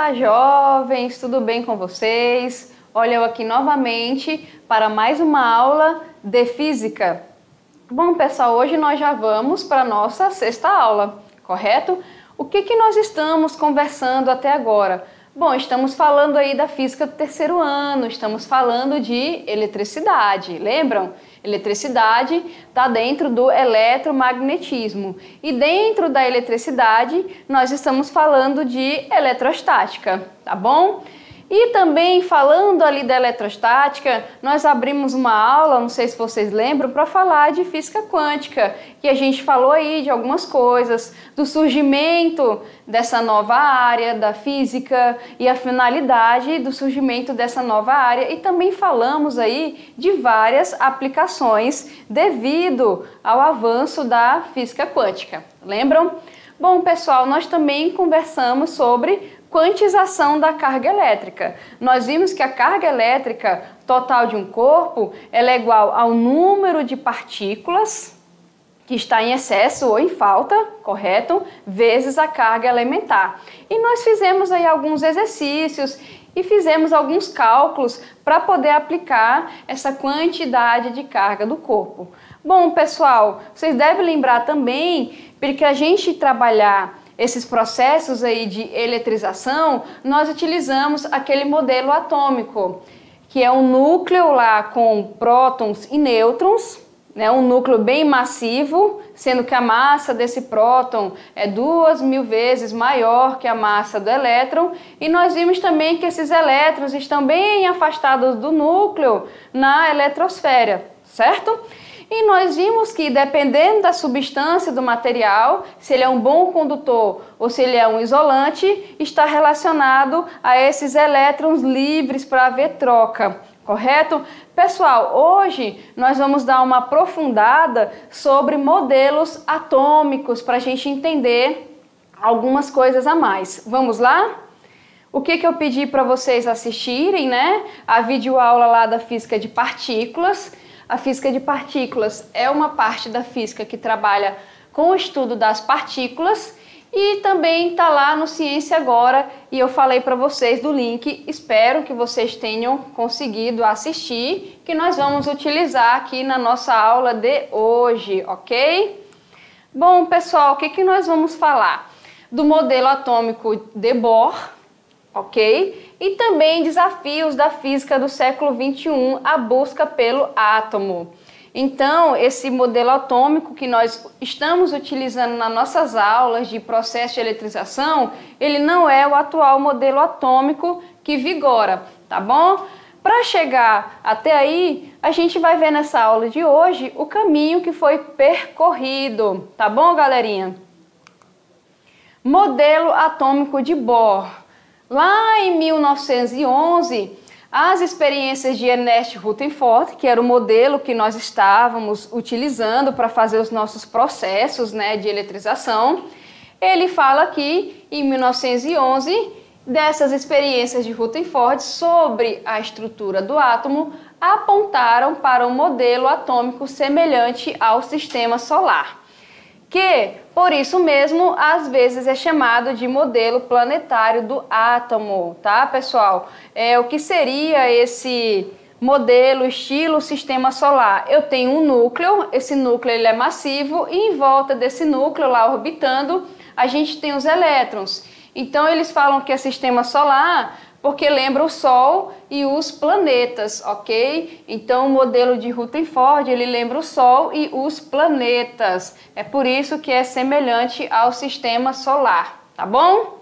Olá, jovens, tudo bem com vocês? Olha, eu aqui novamente para mais uma aula de física. Bom, pessoal, hoje nós já vamos para a nossa sexta aula, correto? O que nós estamos conversando até agora? Bom, estamos falando aí da física do terceiro ano, estamos falando de eletricidade, lembram? Eletricidade está dentro do eletromagnetismo e dentro da eletricidade nós estamos falando de eletrostática, tá bom? E também falando ali da eletrostática, nós abrimos uma aula, não sei se vocês lembram, para falar de física quântica, que a gente falou aí de algumas coisas, do surgimento dessa nova área da física e a finalidade do surgimento dessa nova área, e também falamos aí de várias aplicações devido ao avanço da física quântica. Lembram? Bom, pessoal, nós também conversamos sobre quantização da carga elétrica. Nós vimos que a carga elétrica total de um corpo ela é igual ao número de partículas que está em excesso ou em falta, correto? Vezes a carga elementar. E nós fizemos aí alguns exercícios e fizemos alguns cálculos para poder aplicar essa quantidade de carga do corpo. Bom, pessoal, vocês devem lembrar também, porque a gente trabalhar esses processos aí de eletrização, nós utilizamos aquele modelo atômico, que é um núcleo lá com prótons e nêutrons, né, um núcleo bem massivo, sendo que a massa desse próton é 2.000 vezes maior que a massa do elétron, e nós vimos também que esses elétrons estão bem afastados do núcleo na eletrosfera, certo? E nós vimos que, dependendo da substância do material, se ele é um bom condutor ou se ele é um isolante, está relacionado a esses elétrons livres para haver troca, correto? Pessoal, hoje nós vamos dar uma aprofundada sobre modelos atômicos para a gente entender algumas coisas a mais. Vamos lá? O que eu pedi para vocês assistirem, né? A videoaula lá da física de partículas. A física de partículas é uma parte da física que trabalha com o estudo das partículas e também está lá no Ciência Agora e eu falei para vocês do link, espero que vocês tenham conseguido assistir, que nós vamos utilizar aqui na nossa aula de hoje, ok? Bom, pessoal, o que nós vamos falar? Do modelo atômico de Bohr, ok? E também desafios da física do século XXI, a busca pelo átomo. Então, esse modelo atômico que nós estamos utilizando nas nossas aulas de processo de eletrização, ele não é o atual modelo atômico que vigora, tá bom? Para chegar até aí, a gente vai ver nessa aula de hoje o caminho que foi percorrido, tá bom, galerinha? Modelo atômico de Bohr. Lá em 1911, as experiências de Ernest Rutherford, que era o modelo que nós estávamos utilizando para fazer os nossos processos, né, de eletrização, ele fala que em 1911, dessas experiências de Rutherford sobre a estrutura do átomo, apontaram para um modelo atômico semelhante ao sistema solar, que, por isso mesmo, às vezes é chamado de modelo planetário do átomo, tá, pessoal? O que seria esse modelo estilo sistema solar? Eu tenho um núcleo, esse núcleo ele é massivo e em volta desse núcleo lá orbitando, a gente tem os elétrons. Então eles falam que é sistema solar porque lembra o Sol e os planetas, ok? Então o modelo de Rutherford, ele lembra o Sol e os planetas. É por isso que é semelhante ao sistema solar, tá bom?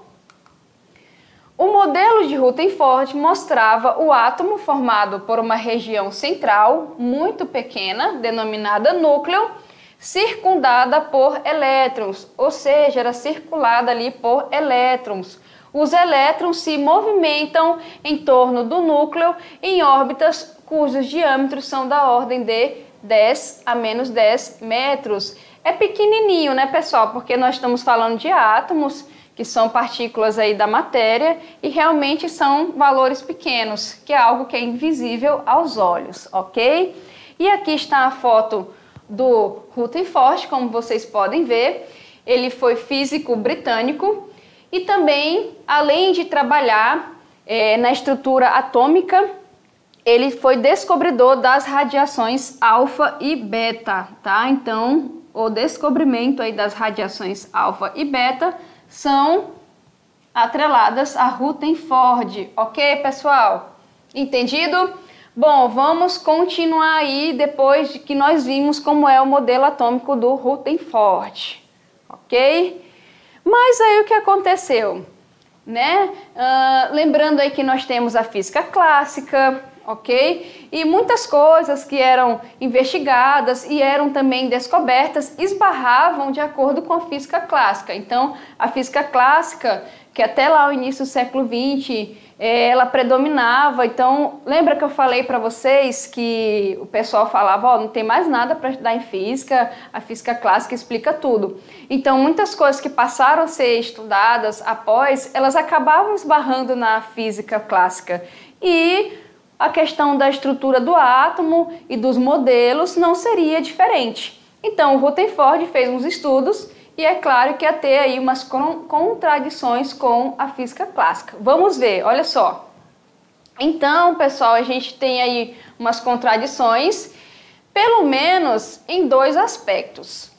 O modelo de Rutherford mostrava o átomo formado por uma região central muito pequena, denominada núcleo, circundada por elétrons, ou seja, era circulada ali por elétrons. Os elétrons se movimentam em torno do núcleo em órbitas cujos diâmetros são da ordem de 10 a menos 10 metros. É pequenininho, né, pessoal? Porque nós estamos falando de átomos, que são partículas aí da matéria, e realmente são valores pequenos, que é algo que é invisível aos olhos, ok? E aqui está a foto do Rutherford, como vocês podem ver. Ele foi físico britânico E também, além de trabalhar na estrutura atômica, ele foi descobridor das radiações alfa e beta, tá? Então, o descobrimento aí das radiações alfa e beta são atreladas a Rutherford, ok, pessoal? Entendido? Bom, vamos continuar aí depois de que nós vimos como é o modelo atômico do Rutherford, ok? Mas aí o que aconteceu, né? Lembrando aí que nós temos a física clássica, ok? E muitas coisas que eram investigadas e eram também descobertas esbarravam de acordo com a física clássica. Então, a física clássica, que até lá no início do século XX, ela predominava. Então, lembra que eu falei para vocês que o pessoal falava, ó, não tem mais nada para estudar em física, a física clássica explica tudo. Então, muitas coisas que passaram a ser estudadas após, elas acabavam esbarrando na física clássica. E a questão da estrutura do átomo e dos modelos não seria diferente. Então, o Rutherford fez uns estudos e é claro que ia ter aí umas contradições com a física clássica. Vamos ver, olha só. Então, pessoal, a gente tem aí umas contradições, pelo menos em dois aspectos.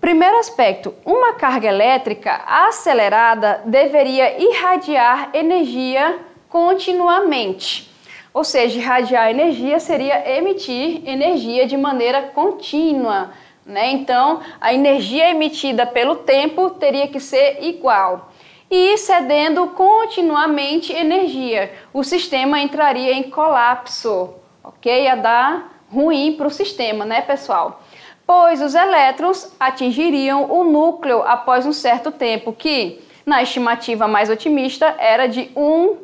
Primeiro aspecto, uma carga elétrica acelerada deveria irradiar energia continuamente. Ou seja, irradiar energia seria emitir energia de maneira contínua, né? Então, a energia emitida pelo tempo teria que ser igual. E cedendo continuamente energia, o sistema entraria em colapso, ok? Ia dar ruim para o sistema, né, pessoal? Pois os elétrons atingiriam o núcleo após um certo tempo, que na estimativa mais otimista era de 1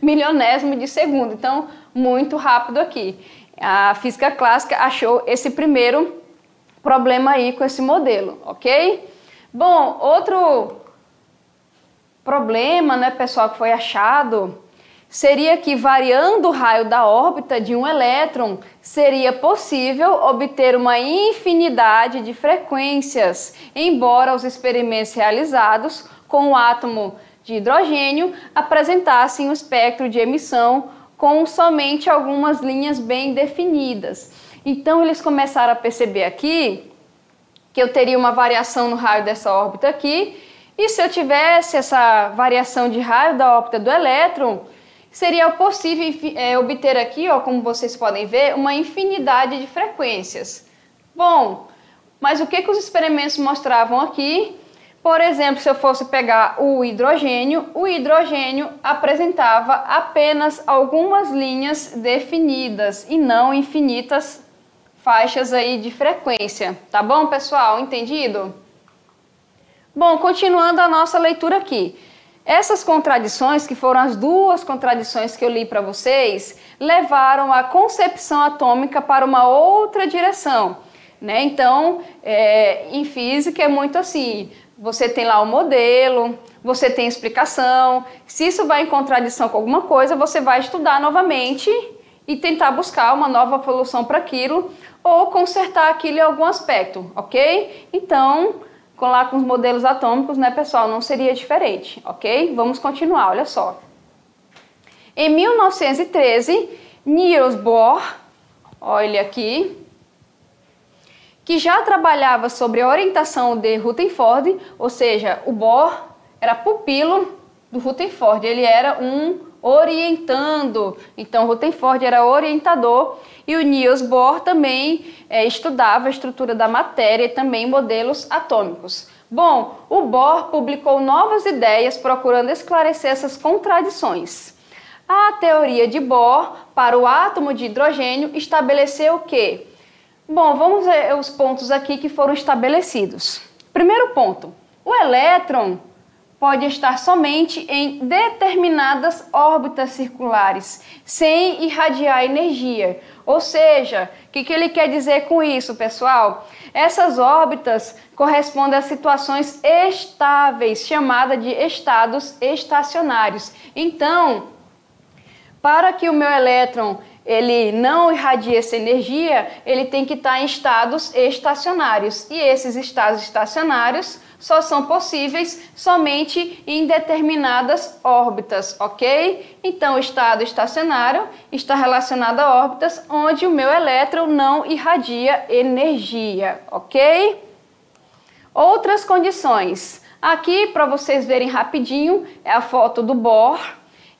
milionésimo de segundo. Então, muito rápido aqui. A física clássica achou esse primeiro problema aí com esse modelo, ok? Bom, outro problema, né, pessoal, que foi achado seria que, variando o raio da órbita de um elétron, seria possível obter uma infinidade de frequências, embora os experimentos realizados com o átomo de hidrogênio apresentassem um espectro de emissão com somente algumas linhas bem definidas. Então, eles começaram a perceber aqui que eu teria uma variação no raio dessa órbita aqui, e se eu tivesse essa variação de raio da órbita do elétron, seria possível obter aqui, ó, como vocês podem ver, uma infinidade de frequências. Bom, mas o que os experimentos mostravam aqui? Por exemplo, se eu fosse pegar o hidrogênio apresentava apenas algumas linhas definidas e não infinitas faixas aí de frequência. Tá bom, pessoal? Entendido? Bom, continuando a nossa leitura aqui. Essas contradições, que foram as duas contradições que eu li para vocês, levaram a concepção atômica para uma outra direção, né? Então, em física é muito assim, você tem lá o modelo, você tem explicação, se isso vai em contradição com alguma coisa, você vai estudar novamente e tentar buscar uma nova solução para aquilo ou consertar aquilo em algum aspecto, ok? Então, lá com os modelos atômicos, né, pessoal, não seria diferente, ok? Vamos continuar, olha só. Em 1913, Niels Bohr, olha aqui, que já trabalhava sobre a orientação de Rutherford, ou seja, o Bohr era pupilo do Rutherford, ele era um orientando, então Rutherford era orientador e o Niels Bohr também estudava a estrutura da matéria e também modelos atômicos. Bom, o Bohr publicou novas ideias procurando esclarecer essas contradições. A teoria de Bohr para o átomo de hidrogênio estabeleceu o quê? Bom, vamos ver os pontos aqui que foram estabelecidos. Primeiro ponto, o elétron pode estar somente em determinadas órbitas circulares, sem irradiar energia. Ou seja, o que ele quer dizer com isso, pessoal? Essas órbitas correspondem a situações estáveis, chamadas de estados estacionários. Então, para que o meu elétron ele não irradie essa energia, ele tem que estar em estados estacionários. E esses estados estacionários só são possíveis somente em determinadas órbitas, ok? Então, o estado estacionário está relacionado a órbitas onde o meu elétron não irradia energia, ok? Outras condições. Aqui, para vocês verem rapidinho, é a foto do Bohr.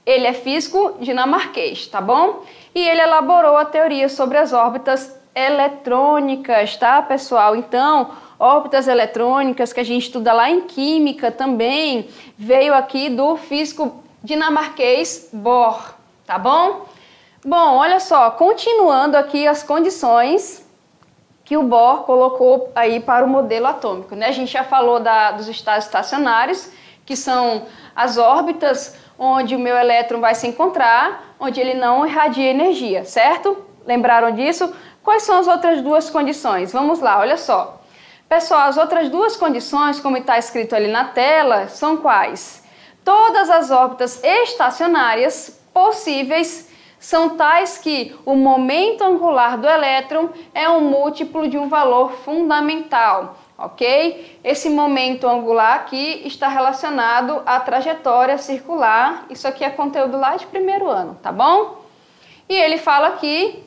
Ele é físico dinamarquês, tá bom? E ele elaborou a teoria sobre as órbitas eletrônicas, tá, pessoal? Então, órbitas eletrônicas que a gente estuda lá em química também, veio aqui do físico dinamarquês Bohr, tá bom? Bom, olha só, continuando aqui as condições que o Bohr colocou aí para o modelo atômico, né? A gente já falou dos estados estacionários, que são as órbitas onde o meu elétron vai se encontrar, onde ele não irradia energia, certo? Lembraram disso? Quais são as outras duas condições? Vamos lá, olha só. Pessoal, as outras duas condições, como está escrito ali na tela, são quais? Todas as órbitas estacionárias possíveis são tais que o momento angular do elétron é um múltiplo de um valor fundamental, ok? Esse momento angular aqui está relacionado à trajetória circular. Isso aqui é conteúdo lá de primeiro ano, tá bom? E ele fala aqui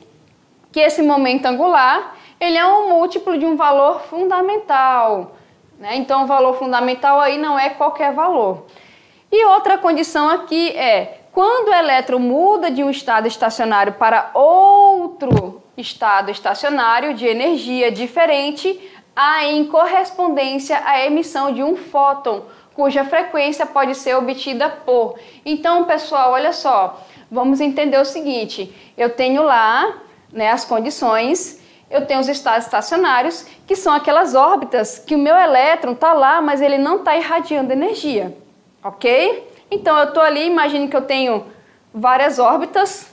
que esse momento angular, ele é um múltiplo de um valor fundamental, né? Então, o valor fundamental aí não é qualquer valor. E outra condição aqui é, quando o elétron muda de um estado estacionário para outro estado estacionário de energia diferente, há em correspondência a emissão de um fóton, cuja frequência pode ser obtida por. Então, pessoal, olha só, vamos entender o seguinte, eu tenho lá, né, as condições, eu tenho os estados estacionários, que são aquelas órbitas que o meu elétron está lá, mas ele não está irradiando energia, ok? Então, eu estou ali, imagine que eu tenho várias órbitas,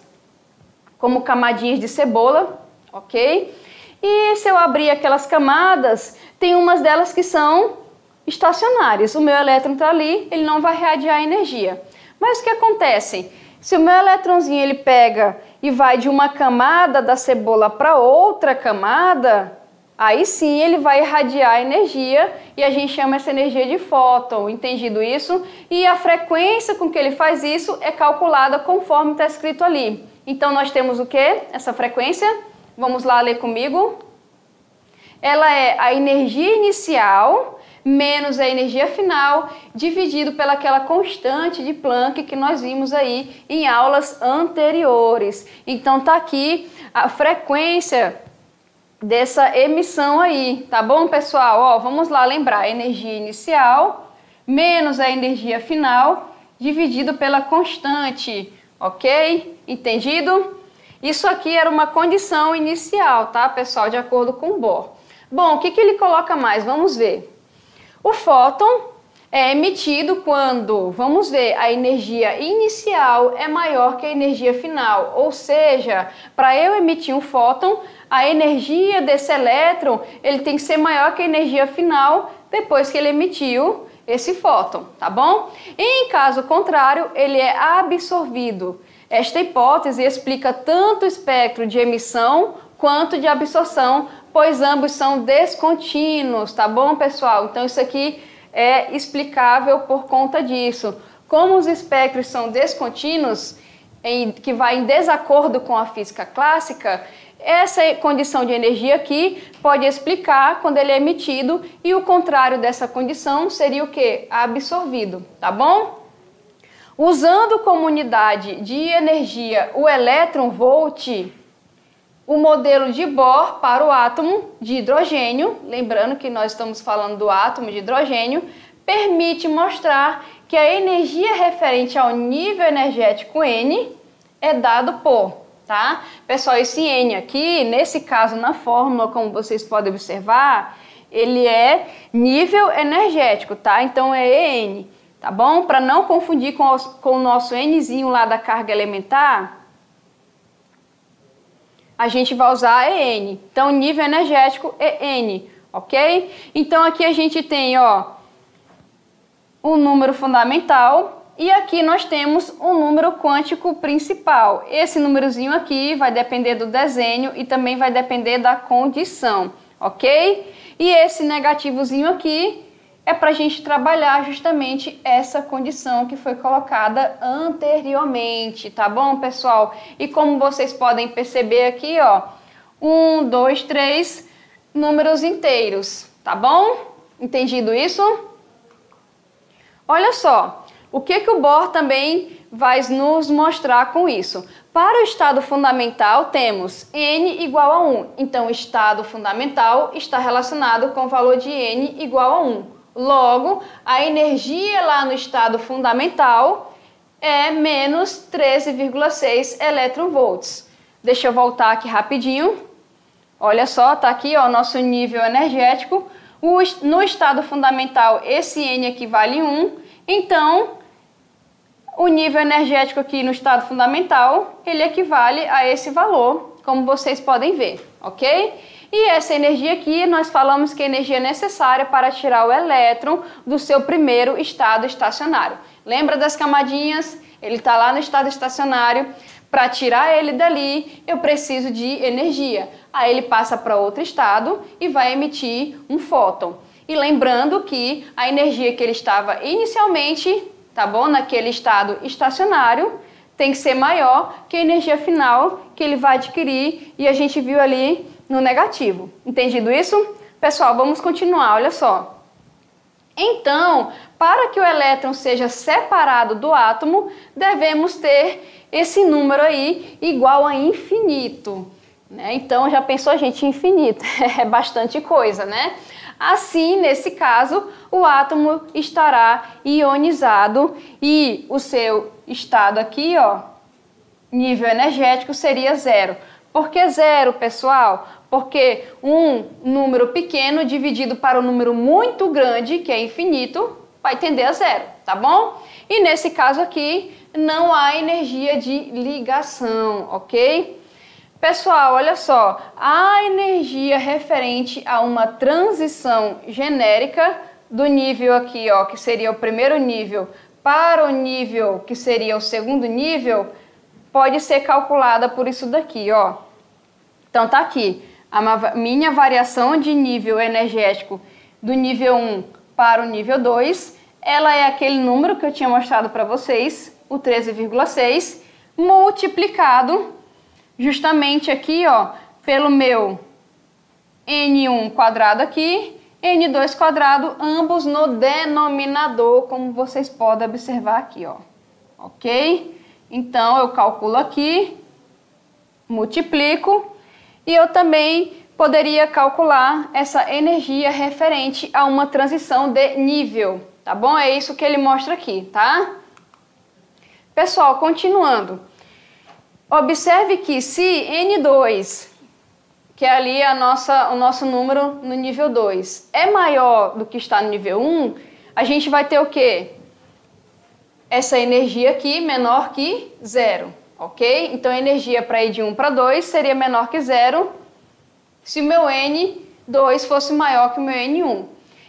como camadinhas de cebola, ok? E se eu abrir aquelas camadas, tem umas delas que são estacionárias. O meu elétron está ali, ele não vai irradiar energia. Mas o que acontece? Se o meu elétronzinho ele pega e vai de uma camada da cebola para outra camada, aí sim ele vai irradiar energia e a gente chama essa energia de fóton, entendido isso? E a frequência com que ele faz isso é calculada conforme está escrito ali. Então nós temos o que? Essa frequência? Vamos lá ler comigo. Ela é a energia inicial menos a energia final dividido pelaquela constante de Planck que nós vimos aí em aulas anteriores. Então tá aqui a frequência dessa emissão aí, tá bom, pessoal? Ó, vamos lá lembrar, energia inicial menos a energia final dividido pela constante, ok? Entendido? Isso aqui era uma condição inicial, tá, pessoal, de acordo com o Bohr. Bom, o que ele coloca mais? Vamos ver. O fóton é emitido quando, vamos ver, a energia inicial é maior que a energia final, ou seja, para eu emitir um fóton, a energia desse elétron ele tem que ser maior que a energia final depois que ele emitiu esse fóton, tá bom? Em caso contrário, ele é absorvido. Esta hipótese explica tanto o espectro de emissão quanto de absorção, pois ambos são descontínuos, tá bom, pessoal? Então isso aqui é explicável por conta disso. Como os espectros são descontínuos, que vai em desacordo com a física clássica, essa condição de energia aqui pode explicar quando ele é emitido e o contrário dessa condição seria o quê? Absorvido, tá bom? Usando como unidade de energia o elétron-volt, o modelo de Bohr para o átomo de hidrogênio, lembrando que nós estamos falando do átomo de hidrogênio, permite mostrar que a energia referente ao nível energético N é dado por, tá? Pessoal, esse N aqui, nesse caso na fórmula, como vocês podem observar, ele é nível energético, tá? Então é EN, tá bom? Para não confundir com o nosso Nzinho lá da carga elementar, a gente vai usar EN. Então, nível energético EN, ok? Então, aqui a gente tem, ó, um número fundamental e aqui nós temos um número quântico principal. Esse númerozinho aqui vai depender do desenho e também vai depender da condição, ok? E esse negativozinho aqui é para a gente trabalhar justamente essa condição que foi colocada anteriormente, tá bom, pessoal? E como vocês podem perceber aqui, ó, 1, 2, 3 números inteiros, tá bom? Entendido isso? Olha só, o que o Bohr também vai nos mostrar com isso? Para o estado fundamental, temos n igual a 1. Então, o estado fundamental está relacionado com o valor de n igual a 1. Logo, a energia lá no estado fundamental é menos 13,6 eletronvolts. Deixa eu voltar aqui rapidinho. Olha só, tá aqui ó, o nosso nível energético. No estado fundamental, esse n aqui vale 1. Então, o nível energético aqui no estado fundamental, ele equivale a esse valor, como vocês podem ver, ok? E essa energia aqui, nós falamos que é a energia necessária para tirar o elétron do seu primeiro estado estacionário. Lembra das camadinhas? Ele está lá no estado estacionário. Para tirar ele dali, eu preciso de energia. Aí ele passa para outro estado e vai emitir um fóton. E lembrando que a energia que ele estava inicialmente, tá bom? Naquele estado estacionário, tem que ser maior que a energia final que ele vai adquirir e a gente viu ali no negativo. Entendido isso? Pessoal, vamos continuar, olha só. Então, para que o elétron seja separado do átomo, devemos ter esse número aí igual a infinito, né? Então, já pensou, gente, infinito? É bastante coisa, né? Assim, nesse caso, o átomo estará ionizado e o seu estado aqui, ó, nível energético seria 0. Por que 0, pessoal? Porque um número pequeno dividido para um número muito grande, que é infinito, vai tender a 0, tá bom? E nesse caso aqui, não há energia de ligação, ok? Pessoal, olha só, a energia referente a uma transição genérica do nível aqui, ó, que seria o primeiro nível, para o nível que seria o segundo nível, pode ser calculada por isso daqui, ó. Então tá aqui, a minha variação de nível energético do nível 1 para o nível 2, ela é aquele número que eu tinha mostrado para vocês, o 13,6, multiplicado justamente aqui, ó, pelo meu N1 quadrado aqui, N2 quadrado, ambos no denominador, como vocês podem observar aqui, ó. Ok? Então, eu calculo aqui, multiplico, e eu também poderia calcular essa energia referente a uma transição de nível, tá bom? É isso que ele mostra aqui, tá? Pessoal, continuando. Observe que se N2, que é ali o nosso número no nível 2, é maior do que está no nível 1, a gente vai ter o quê? Essa energia aqui menor que 0, ok? Então, a energia para ir de 1 para 2 seria menor que 0 se o meu N2 fosse maior que o meu N1.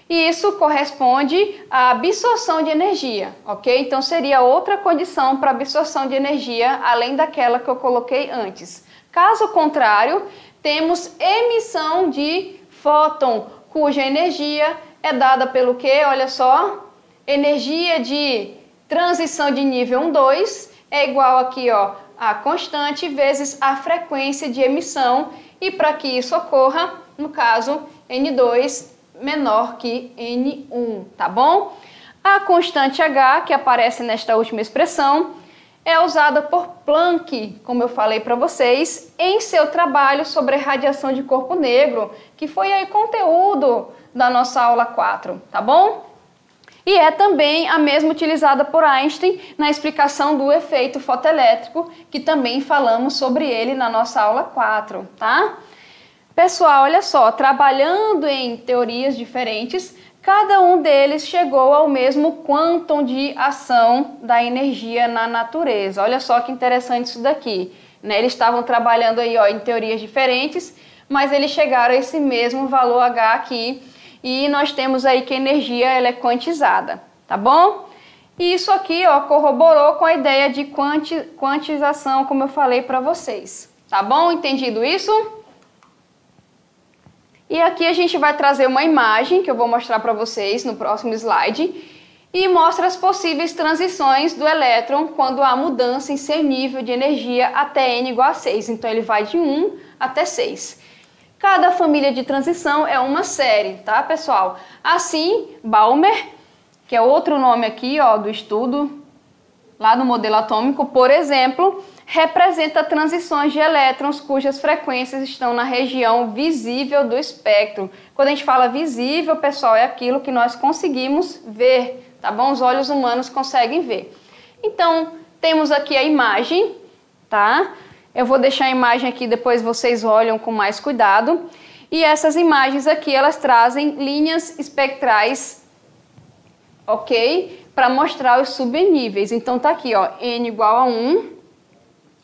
E isso corresponde à absorção de energia, ok? Então, seria outra condição para absorção de energia, além daquela que eu coloquei antes. Caso contrário, temos emissão de fóton, cuja energia é dada pelo quê? Olha só, energia de transição de nível 1, 2 é igual aqui, ó, a constante vezes a frequência de emissão. E para que isso ocorra, no caso, N2 menor que N1, tá bom? A constante H, que aparece nesta última expressão, é usada por Planck, como eu falei para vocês, em seu trabalho sobre a radiação de corpo negro, que foi aí conteúdo da nossa aula 4, tá bom? E é também a mesma utilizada por Einstein na explicação do efeito fotoelétrico, que também falamos sobre ele na nossa aula 4, tá? Pessoal, olha só, trabalhando em teorias diferentes, cada um deles chegou ao mesmo quantum de ação da energia na natureza. Olha só que interessante isso daqui, né? Eles estavam trabalhando aí, ó, em teorias diferentes, mas eles chegaram a esse mesmo valor H aqui, e nós temos aí que a energia ela é quantizada, tá bom? E isso aqui, ó, corroborou com a ideia de quantização, como eu falei para vocês, tá bom? Entendido isso? E aqui a gente vai trazer uma imagem que eu vou mostrar para vocês no próximo slide e mostra as possíveis transições do elétron quando há mudança em seu nível de energia até n igual a 6. Então ele vai de 1 até 6. Cada família de transição é uma série, tá, pessoal? Assim, Balmer, que é outro nome aqui, ó, do estudo, lá do modelo atômico, por exemplo, representa transições de elétrons cujas frequências estão na região visível do espectro. Quando a gente fala visível, pessoal, é aquilo que nós conseguimos ver, tá bom? Os olhos humanos conseguem ver. Então, temos aqui a imagem, tá? Eu vou deixar a imagem aqui, depois vocês olham com mais cuidado. E essas imagens aqui, elas trazem linhas espectrais, ok? Para mostrar os subníveis. Então tá aqui, ó, n igual a 1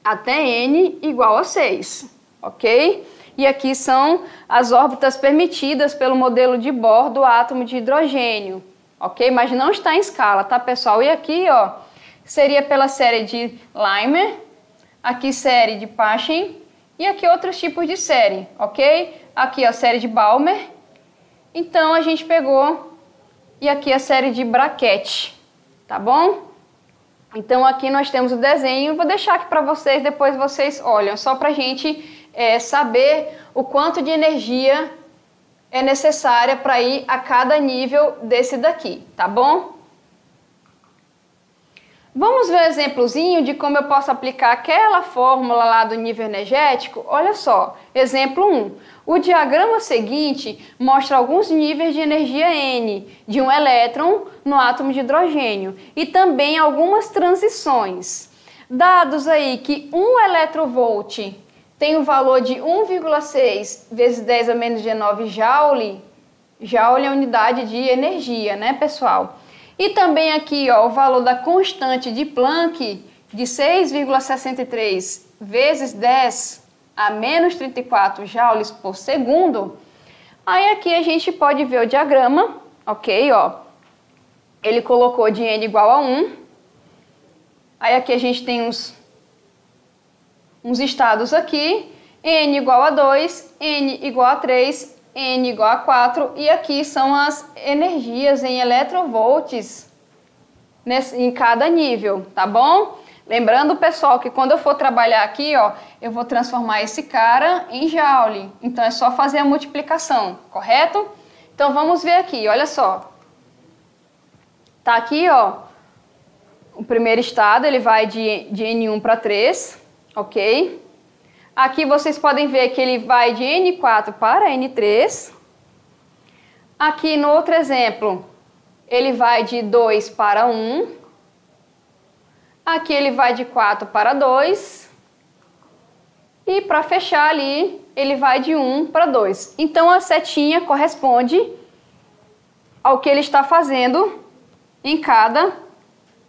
até n igual a 6, ok? E aqui são as órbitas permitidas pelo modelo de Bohr do átomo de hidrogênio, ok? Mas não está em escala, tá, pessoal? E aqui, ó, seria pela série de Lyman, aqui série de Paschen e aqui outros tipos de série, ok? Aqui a série de Balmer. Então a gente pegou e aqui a série de Brackett, tá bom? Então aqui nós temos o desenho, vou deixar aqui para vocês, depois vocês olham, só para a gente saber o quanto de energia é necessária para ir a cada nível desse daqui, tá bom? Vamos ver um exemplozinho de como eu posso aplicar aquela fórmula lá do nível energético? Olha só, exemplo 1. O diagrama seguinte mostra alguns níveis de energia N de um elétron no átomo de hidrogênio e também algumas transições. Dados aí que 1 electrovolt tem o valor de 1,6 vezes 10 a menos 19 joule. Joule é a unidade de energia, né, pessoal? E também aqui, ó, o valor da constante de Planck de 6,63 vezes 10 a menos 34 joules por segundo. Aí aqui a gente pode ver o diagrama, ok, ó. Ele colocou de n igual a 1. Aí aqui a gente tem uns estados aqui, n igual a 2, n igual a 3, n igual a 4, e aqui são as energias em electrovolts em cada nível, tá bom? Lembrando, pessoal, que quando eu for trabalhar aqui, ó, eu vou transformar esse cara em joule, então é só fazer a multiplicação, correto? Então vamos ver aqui, olha só. Tá aqui, ó, o primeiro estado, ele vai de N1 para 3, ok? Aqui vocês podem ver que ele vai de N4 para N3. Aqui no outro exemplo, ele vai de 2 para 1. Aqui ele vai de 4 para 2. E para fechar ali, ele vai de 1 para 2. Então a setinha corresponde ao que ele está fazendo em cada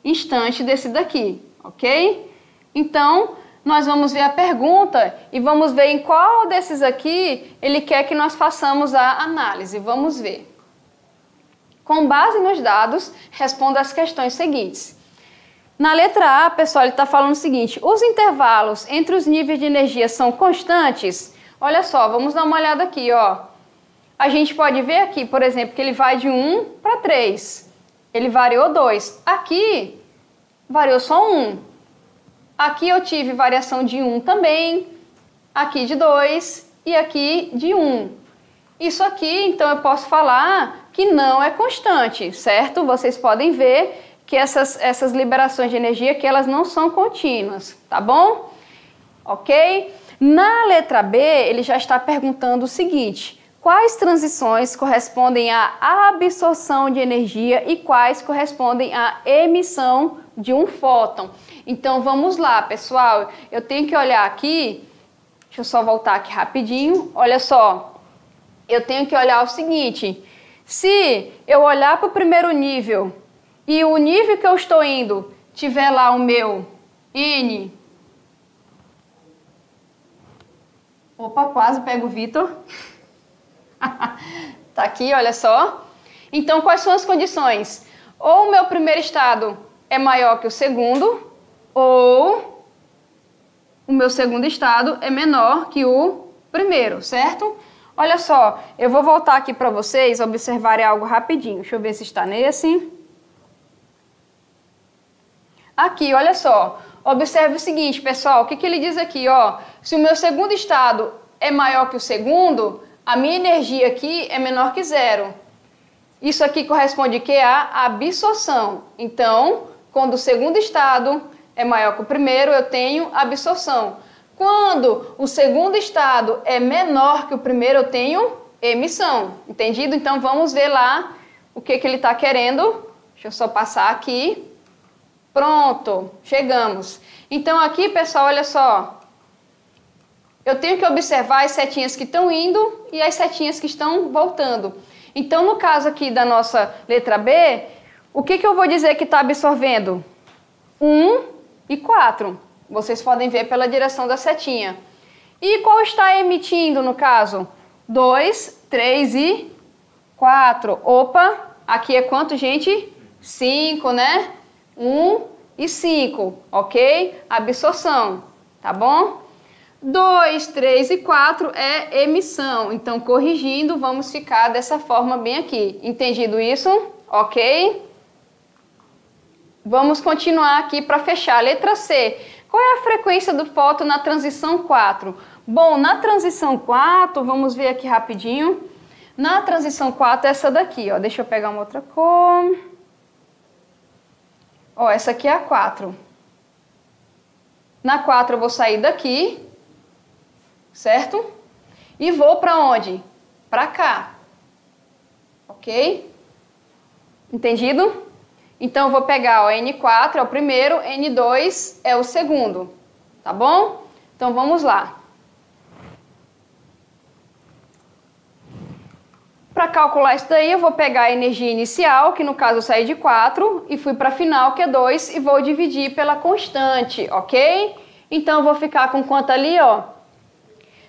instante desse daqui, ok? Então, nós vamos ver a pergunta e vamos ver em qual desses aqui ele quer que nós façamos a análise. Vamos ver. Com base nos dados, responda as questões seguintes. Na letra A, pessoal, ele está falando o seguinte: os intervalos entre os níveis de energia são constantes? Olha só, vamos dar uma olhada aqui, ó. A gente pode ver aqui, por exemplo, que ele vai de 1 para 3. Ele variou 2. Aqui, variou só 1. Aqui eu tive variação de 1 também, aqui de 2 e aqui de 1. Isso aqui, então, eu posso falar que não é constante, certo? Vocês podem ver que essas liberações de energia que elas não são contínuas, tá bom? Ok? Na letra B, ele já está perguntando o seguinte: quais transições correspondem à absorção de energia e quais correspondem à emissão de um fóton? Então vamos lá, pessoal, eu tenho que olhar aqui, deixa eu só voltar aqui rapidinho, olha só, eu tenho que olhar o seguinte: se eu olhar para o primeiro nível e o nível que eu estou indo tiver lá o meu N, opa, quase pego o Vitor, tá aqui, olha só. Então quais são as condições? Ou o meu primeiro estado é maior que o segundo, ou o meu segundo estado é menor que o primeiro, certo? Olha só, eu vou voltar aqui para vocês observarem algo rapidinho. Deixa eu ver se está nesse. Aqui, olha só. Observe o seguinte, pessoal. O que ele diz aqui, ó? Se o meu segundo estado é maior que o segundo, a minha energia aqui é menor que zero. Isso aqui corresponde que à absorção. Então, quando o segundo estado é maior que o primeiro, eu tenho absorção. Quando o segundo estado é menor que o primeiro, eu tenho emissão. Entendido? Então, vamos ver lá o que ele está querendo. Deixa eu só passar aqui. Pronto, chegamos. Então, aqui, pessoal, olha só. Eu tenho que observar as setinhas que estão indo e as setinhas que estão voltando. Então, no caso aqui da nossa letra B, o que eu vou dizer que está absorvendo? 1 e 4. Vocês podem ver pela direção da setinha. E qual está emitindo, no caso? 2, 3 e 4. Opa, aqui é quanto, gente? 5, né? 1 e 5, ok? Absorção, tá bom? 2, 3 e 4 é emissão. Então, corrigindo, vamos ficar dessa forma bem aqui. Entendido isso? Ok? Vamos continuar aqui para fechar. Letra C. Qual é a frequência do fóton na transição 4? Bom, na transição 4, vamos ver aqui rapidinho. Na transição 4 é essa daqui, ó. Deixa eu pegar uma outra cor. Ó, essa aqui é a 4. Na 4 eu vou sair daqui, certo? E vou para onde? Para cá. Ok? Entendido? Então, eu vou pegar o N4 é o primeiro, N2 é o segundo, tá bom? Então, vamos lá. Para calcular isso daí, eu vou pegar a energia inicial, que no caso eu saí de 4, e fui para a final, que é 2, e vou dividir pela constante, ok? Então, eu vou ficar com quanto ali, ó?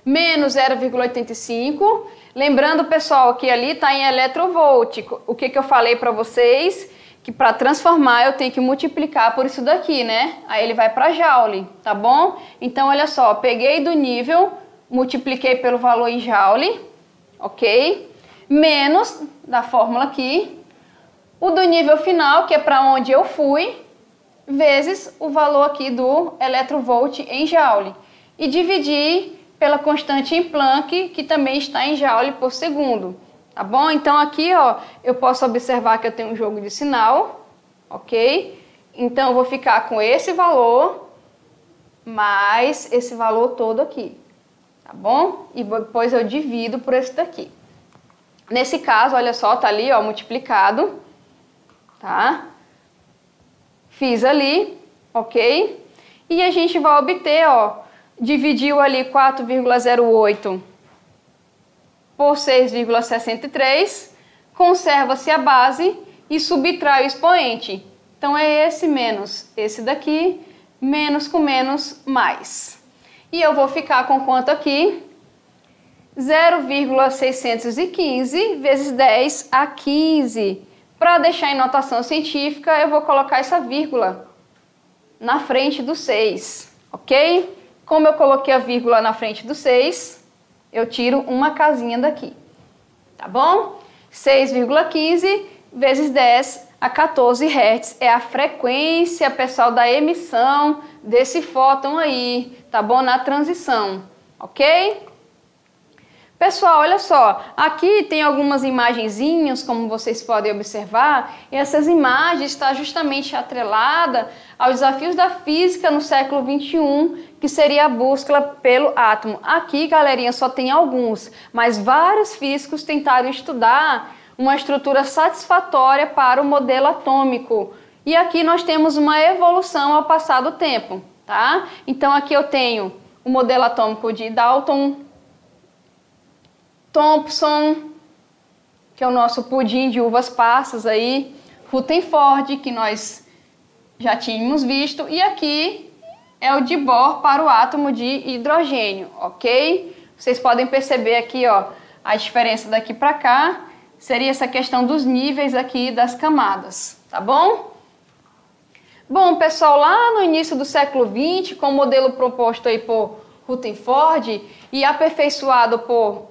Menos 0,85. Lembrando, pessoal, que ali está em eletrovolt. O que eu falei para vocês? Que para transformar eu tenho que multiplicar por isso daqui, né? Aí ele vai para joule, tá bom? Então, olha só, peguei do nível, multipliquei pelo valor em joule, ok? Menos, da fórmula aqui, o do nível final, que é para onde eu fui, vezes o valor aqui do eletrovolt em joule. E dividir pela constante em Planck, que também está em joule por segundo. Tá bom? Então, aqui, ó, eu posso observar que eu tenho um jogo de sinal, ok? Então, eu vou ficar com esse valor, mais esse valor todo aqui, tá bom? E depois eu divido por esse daqui. Nesse caso, olha só, tá ali, ó, multiplicado, tá? Fiz ali, ok? E a gente vai obter, ó, dividiu ali 4,08 por 6,63, conserva-se a base e subtrai o expoente. Então, é esse menos esse daqui, menos com menos, mais. E eu vou ficar com quanto aqui? 0,615 vezes 10 a 15. Para deixar em notação científica, eu vou colocar essa vírgula na frente do 6, ok? Como eu coloquei a vírgula na frente do 6, eu tiro uma casinha daqui, tá bom? 6,15 vezes 10 a 14 Hz é a frequência, pessoal, da emissão desse fóton aí, tá bom? Na transição, ok? Pessoal, olha só, aqui tem algumas imagenzinhas, como vocês podem observar, e essas imagens estão justamente atreladas aos desafios da física no século XXI, que seria a busca pelo átomo. Aqui, galerinha, só tem alguns, mas vários físicos tentaram estudar uma estrutura satisfatória para o modelo atômico. E aqui nós temos uma evolução ao passar do tempo, tá? Então, aqui eu tenho o modelo atômico de Dalton, Thomson, que é o nosso pudim de uvas passas aí, Rutherford, que nós já tínhamos visto, e aqui é o de Bohr para o átomo de hidrogênio, ok? Vocês podem perceber aqui, ó, a diferença daqui para cá, seria essa questão dos níveis aqui das camadas, tá bom? Bom, pessoal, lá no início do século XX, com o modelo proposto aí por Rutherford e aperfeiçoado por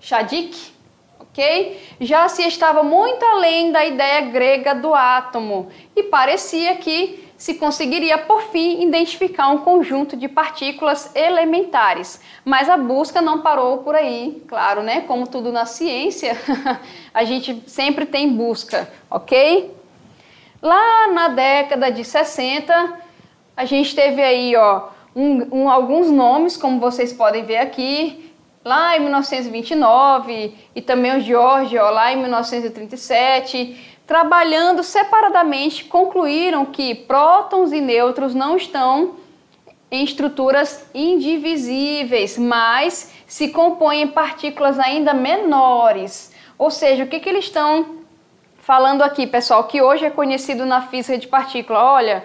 Chadik, ok? Já se estava muito além da ideia grega do átomo e parecia que se conseguiria, por fim, identificar um conjunto de partículas elementares. Mas a busca não parou por aí, claro, né? Como tudo na ciência, a gente sempre tem busca, ok? Lá na década de 60, a gente teve aí, ó, alguns nomes, como vocês podem ver aqui, lá em 1929, e também o George, ó, lá em 1937, trabalhando separadamente, concluíram que prótons e nêutrons não estão em estruturas indivisíveis, mas se compõem em partículas ainda menores. Ou seja, o que eles estão falando aqui, pessoal, que hoje é conhecido na física de partícula? Olha,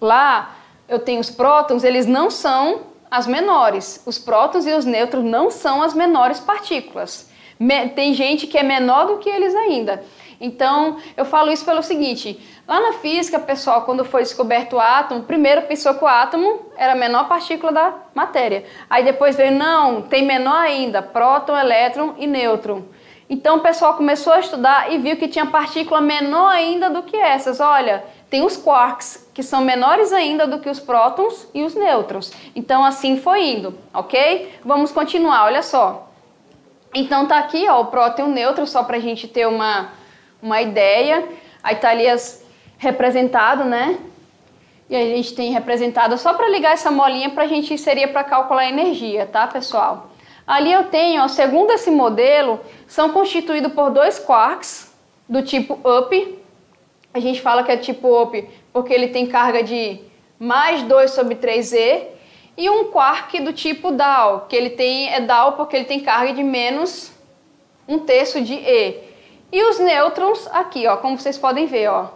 lá eu tenho os prótons, eles não são as menores. Os prótons e os nêutrons não são as menores partículas. Tem gente que é menor do que eles ainda. Então, eu falo isso pelo seguinte, lá na física, pessoal, quando foi descoberto o átomo, primeiro pensou que o átomo era a menor partícula da matéria. Aí depois veio, não, tem menor ainda, próton, elétron e nêutron. Então o pessoal começou a estudar e viu que tinha partícula menor ainda do que essas. Olha, tem os quarks, que são menores ainda do que os prótons e os nêutrons. Então assim foi indo, ok? Vamos continuar, olha só. Então tá aqui, ó, o próton e o nêutron, só pra gente ter uma ideia. Aí tá ali representado, né? E a gente tem representado, só para ligar essa molinha pra gente, seria para calcular a energia, tá, pessoal? Ali eu tenho, ó, segundo esse modelo, são constituídos por dois quarks do tipo up. A gente fala que é tipo up porque ele tem carga de mais 2 sobre 3e. E um quark do tipo down, que ele é down porque ele tem carga de menos 1/3 de e. E os nêutrons aqui, ó, como vocês podem ver, ó.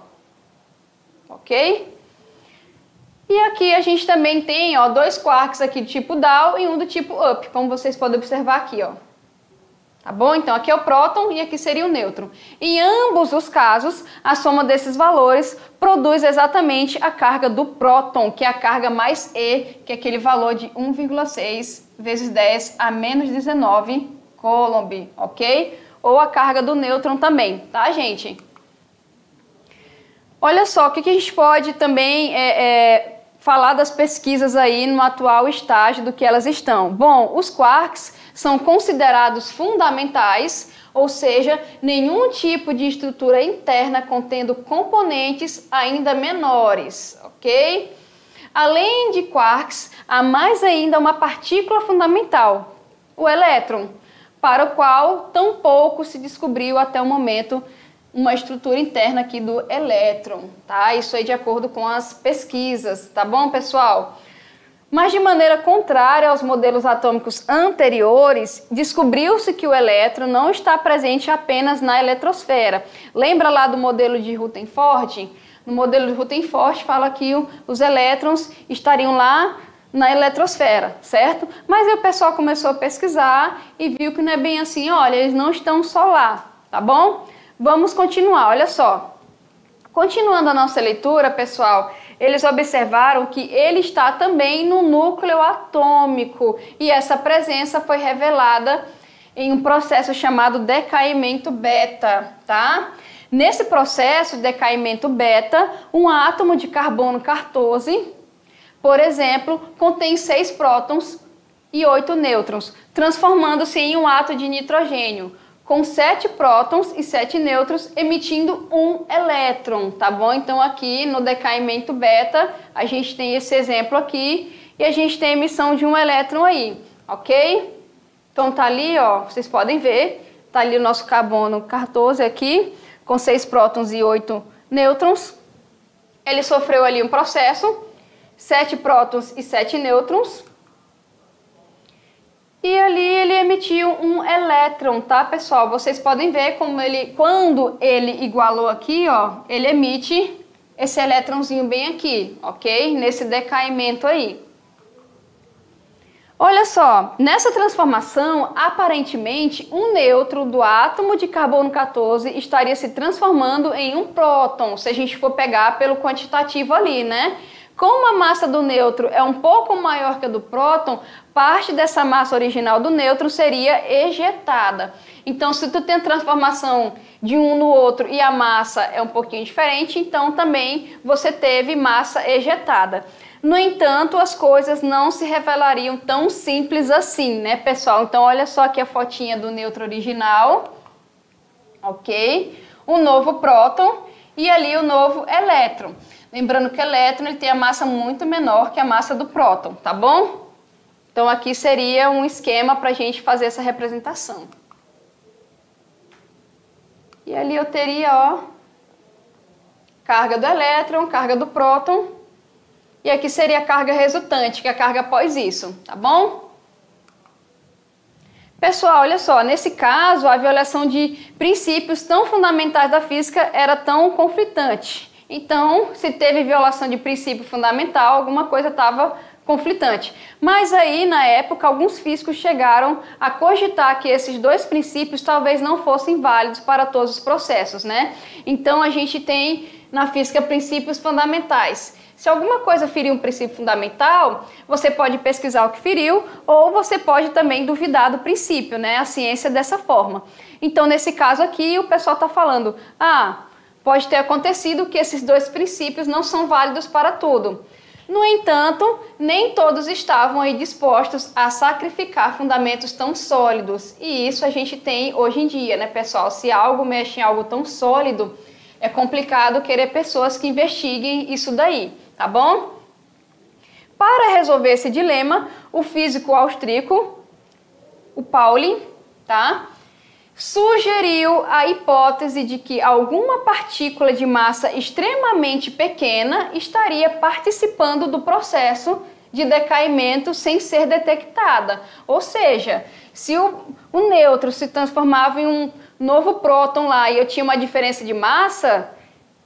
Ok? E aqui a gente também tem, ó, dois quarks aqui do tipo down e um do tipo up, como vocês podem observar aqui, ó. Tá bom? Então aqui é o próton e aqui seria o nêutron. Em ambos os casos, a soma desses valores produz exatamente a carga do próton, que é a carga mais E, que é aquele valor de 1,6 vezes 10 a menos 19 coulomb, ok? Ou a carga do nêutron também, tá, gente? Olha só, o que a gente pode também falar das pesquisas aí no atual estágio do que elas estão. Bom, os quarks são considerados fundamentais, ou seja, nenhum tipo de estrutura interna contendo componentes ainda menores, ok? Além de quarks, há mais ainda uma partícula fundamental, o elétron, para o qual tão pouco se descobriu até o momento uma estrutura interna aqui do elétron, tá? Isso aí de acordo com as pesquisas, tá bom, pessoal? Mas de maneira contrária aos modelos atômicos anteriores, descobriu-se que o elétron não está presente apenas na eletrosfera. Lembra lá do modelo de Rutherford? No modelo de Rutherford fala que os elétrons estariam lá na eletrosfera, certo? Mas aí o pessoal começou a pesquisar e viu que não é bem assim, olha, eles não estão só lá, tá bom? Vamos continuar, olha só. Continuando a nossa leitura, pessoal, eles observaram que ele está também no núcleo atômico e essa presença foi revelada em um processo chamado decaimento beta, tá? Nesse processo de decaimento beta, um átomo de carbono 14, por exemplo, contém 6 prótons e 8 nêutrons, transformando-se em um átomo de nitrogênio, com 7 prótons e 7 nêutrons, emitindo um elétron, tá bom? Então aqui no decaimento beta, a gente tem esse exemplo aqui, e a gente tem a emissão de um elétron aí, ok? Então tá ali, ó, vocês podem ver, tá ali o nosso carbono 14 aqui, com 6 prótons e 8 nêutrons. Ele sofreu ali um processo, 7 prótons e 7 nêutrons, e ali ele emitiu um elétron, tá, pessoal? Vocês podem ver como quando ele igualou aqui, ó, ele emite esse elétronzinho bem aqui, ok? Nesse decaimento aí. Olha só, nessa transformação, aparentemente, um nêutron do átomo de carbono 14 estaria se transformando em um próton, se a gente for pegar pelo quantitativo ali, né? Como a massa do nêutron é um pouco maior que a do próton, parte dessa massa original do nêutron seria ejetada. Então, se tu tem a transformação de um no outro e a massa é um pouquinho diferente, então também você teve massa ejetada. No entanto, as coisas não se revelariam tão simples assim, né, pessoal? Então, olha só aqui a fotinha do nêutron original, ok? O novo próton e ali o novo elétron. Lembrando que o elétron ele tem a massa muito menor que a massa do próton, tá bom? Então aqui seria um esquema para a gente fazer essa representação. E ali eu teria, ó, carga do elétron, carga do próton. E aqui seria a carga resultante, que é a carga após isso, tá bom? Pessoal, olha só, nesse caso a violação de princípios tão fundamentais da física era tão conflitante. Então, se teve violação de princípio fundamental, alguma coisa estava conflitante. Mas aí, na época, alguns físicos chegaram a cogitar que esses dois princípios talvez não fossem válidos para todos os processos, né? Então, a gente tem na física princípios fundamentais. Se alguma coisa ferir um princípio fundamental, você pode pesquisar o que feriu ou você pode também duvidar do princípio, né? A ciência dessa forma. Então, nesse caso aqui, o pessoal está falando, pode ter acontecido que esses dois princípios não são válidos para tudo. No entanto, nem todos estavam aí dispostos a sacrificar fundamentos tão sólidos. E isso a gente tem hoje em dia, né, pessoal? Se algo mexe em algo tão sólido, é complicado querer pessoas que investiguem isso daí, tá bom? Para resolver esse dilema, o físico austríaco, o Pauli, tá? Sugeriu a hipótese de que alguma partícula de massa extremamente pequena estaria participando do processo de decaimento sem ser detectada. Ou seja, se o nêutron se transformava em um novo próton lá e eu tinha uma diferença de massa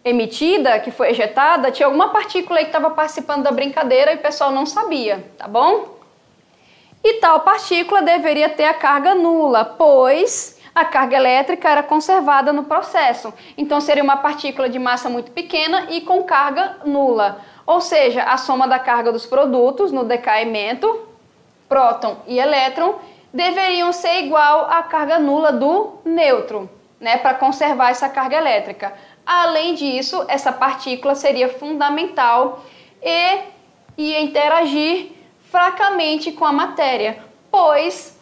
emitida, que foi ejetada, tinha alguma partícula aí que estava participando da brincadeira e o pessoal não sabia, tá bom? E tal partícula deveria ter a carga nula, pois a carga elétrica era conservada no processo. Então, seria uma partícula de massa muito pequena e com carga nula. Ou seja, a soma da carga dos produtos no decaimento, próton e elétron, deveriam ser igual à carga nula do nêutron, né, para conservar essa carga elétrica. Além disso, essa partícula seria fundamental e ia interagir fracamente com a matéria, pois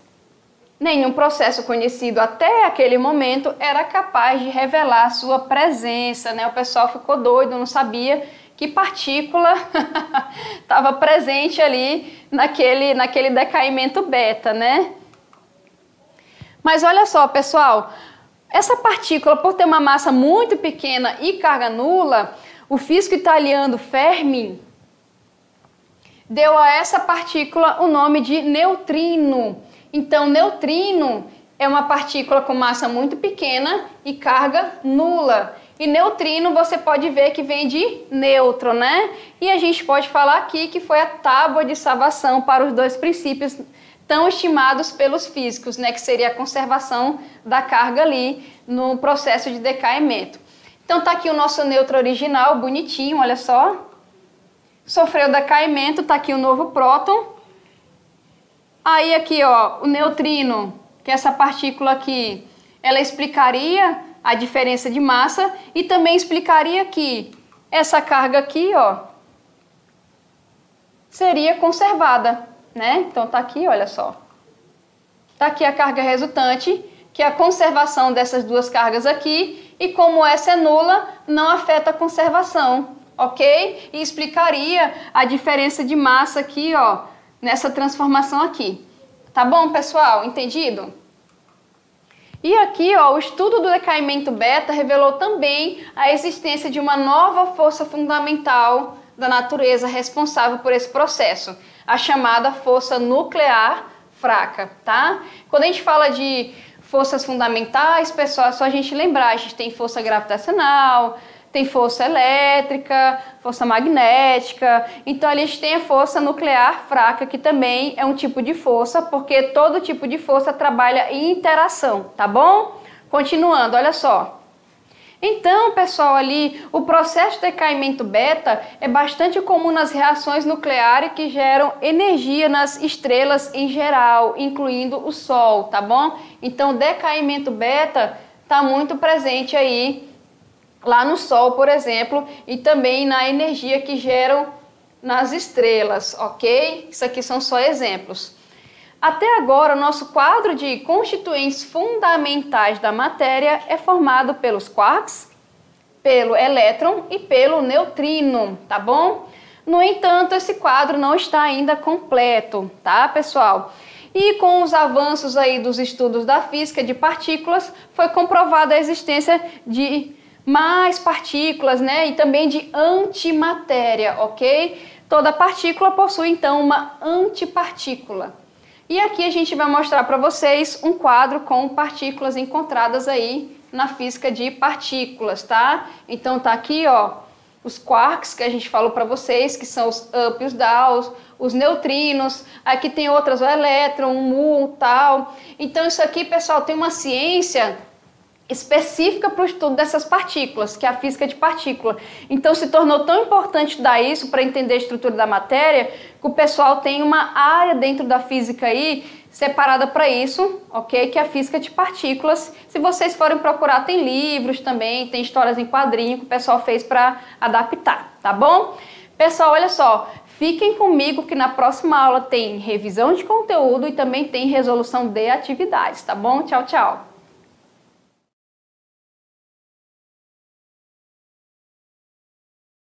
nenhum processo conhecido até aquele momento era capaz de revelar sua presença, né? O pessoal ficou doido, não sabia que partícula estava presente ali naquele decaimento beta, né? Mas olha só, pessoal, essa partícula, por ter uma massa muito pequena e carga nula, o físico italiano Fermi deu a essa partícula o nome de neutrino. Então, neutrino é uma partícula com massa muito pequena e carga nula. E neutrino você pode ver que vem de nêutron, né? E a gente pode falar aqui que foi a tábua de salvação para os dois princípios tão estimados pelos físicos, né? Que seria a conservação da carga ali no processo de decaimento. Então, tá aqui o nosso nêutron original, bonitinho, olha só. Sofreu decaimento, tá aqui o novo próton. Aí aqui, ó, o neutrino, que é essa partícula aqui, ela explicaria a diferença de massa e também explicaria que essa carga aqui, ó, seria conservada, né? Então tá aqui, olha só. Tá aqui a carga resultante, que é a conservação dessas duas cargas aqui, e como essa é nula, não afeta a conservação, ok? E explicaria a diferença de massa aqui, ó, nessa transformação aqui. Tá bom, pessoal? Entendido? E aqui, ó, o estudo do decaimento beta revelou também a existência de uma nova força fundamental da natureza responsável por esse processo, a chamada força nuclear fraca, tá? Quando a gente fala de forças fundamentais, pessoal, é só a gente lembrar, a gente tem força gravitacional, tem força elétrica, força magnética, então ali a gente tem a força nuclear fraca, que também é um tipo de força, porque todo tipo de força trabalha em interação, tá bom? Continuando, olha só. Então, pessoal, ali o processo de decaimento beta é bastante comum nas reações nucleares que geram energia nas estrelas em geral, incluindo o Sol, tá bom? Então, o decaimento beta está muito presente aí lá no Sol, por exemplo, e também na energia que geram nas estrelas, ok? Isso aqui são só exemplos. Até agora, o nosso quadro de constituintes fundamentais da matéria é formado pelos quarks, pelo elétron e pelo neutrino, tá bom? No entanto, esse quadro não está ainda completo, tá, pessoal? E com os avanços aí dos estudos da física de partículas, foi comprovada a existência de mais partículas, né? E também de antimatéria, ok? Toda partícula possui, então, uma antipartícula. E aqui a gente vai mostrar para vocês um quadro com partículas encontradas aí na física de partículas, tá? Então tá aqui, ó, os quarks que a gente falou para vocês, que são os up e os downs, os neutrinos, aqui tem outras, o elétron, o muon, tal. Então isso aqui, pessoal, tem uma ciência específica para o estudo dessas partículas, que é a física de partícula. Então se tornou tão importante estudar isso para entender a estrutura da matéria, que o pessoal tem uma área dentro da física aí separada para isso, ok? Que é a física de partículas. Se vocês forem procurar, tem livros também, tem histórias em quadrinho que o pessoal fez para adaptar, tá bom? Pessoal, olha só, fiquem comigo que na próxima aula tem revisão de conteúdo e também tem resolução de atividades, tá bom? Tchau, tchau!